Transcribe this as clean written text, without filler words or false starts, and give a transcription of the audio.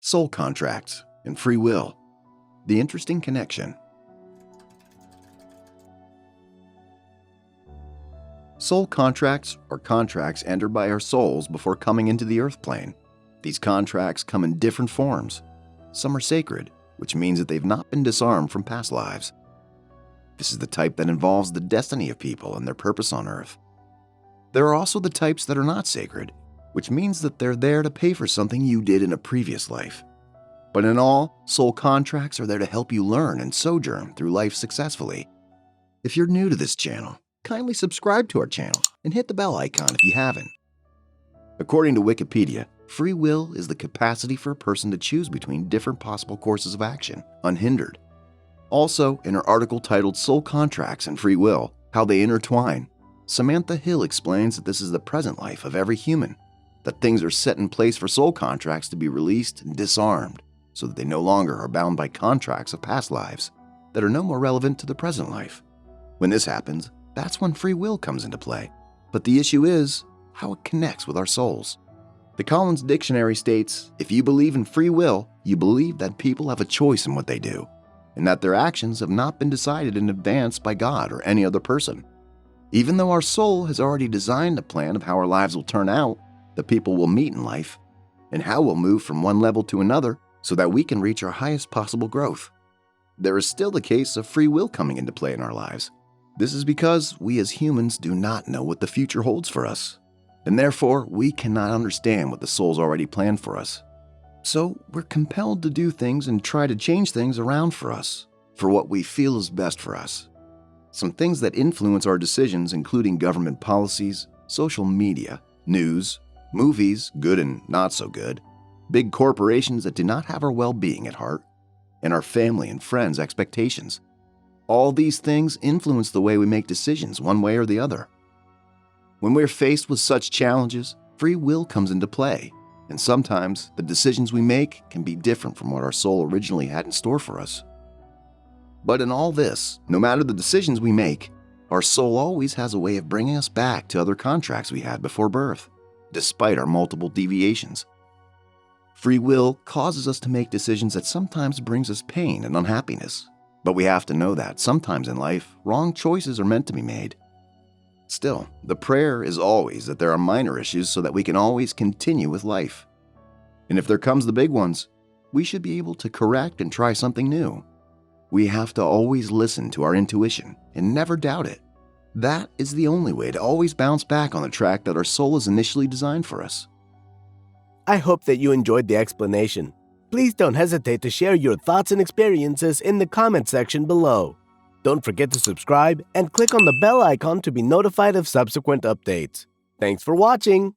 soul contracts, and free will. The interesting connection. Soul contracts are contracts entered by our souls before coming into the earth plane. These contracts come in different forms. Some are sacred, which means that they've not been disarmed from past lives. This is the type that involves the destiny of people and their purpose on earth. There are also the types that are not sacred, which means that they're there to pay for something you did in a previous life. But in all, soul contracts are there to help you learn and sojourn through life successfully. If you're new to this channel, kindly subscribe to our channel and hit the bell icon if you haven't. According to Wikipedia, free will is the capacity for a person to choose between different possible courses of action, unhindered. Also, in her article titled Soul Contracts and Free Will, How They Intertwine, Samantha Hill explains that this is the present life of every human, that things are set in place for soul contracts to be released and disarmed, so that they no longer are bound by contracts of past lives that are no more relevant to the present life. When this happens, that's when free will comes into play. But the issue is how it connects with our souls. The Collins Dictionary states, if you believe in free will, you believe that people have a choice in what they do, and that their actions have not been decided in advance by God or any other person. Even though our soul has already designed a plan of how our lives will turn out, the people we'll meet in life, and how we'll move from one level to another so that we can reach our highest possible growth, there is still the case of free will coming into play in our lives. This is because we as humans do not know what the future holds for us, and therefore we cannot understand what the soul's already planned for us. So we're compelled to do things and try to change things around for us, for what we feel is best for us. Some things that influence our decisions, including government policies, social media, news, movies, good and not so good, big corporations that do not have our well-being at heart, and our family and friends' expectations. All these things influence the way we make decisions one way or the other. When we're faced with such challenges, free will comes into play, and sometimes the decisions we make can be different from what our soul originally had in store for us. But in all this, no matter the decisions we make, our soul always has a way of bringing us back to other contracts we had before birth, despite our multiple deviations. Free will causes us to make decisions that sometimes brings us pain and unhappiness. But we have to know that sometimes in life, wrong choices are meant to be made. Still, the prayer is always that there are minor issues so that we can always continue with life. And if there comes the big ones, we should be able to correct and try something new. We have to always listen to our intuition and never doubt it. That is the only way to always bounce back on the track that our soul is initially designed for us. I hope that you enjoyed the explanation. Please don't hesitate to share your thoughts and experiences in the comment section below. Don't forget to subscribe and click on the bell icon to be notified of subsequent updates. Thanks for watching!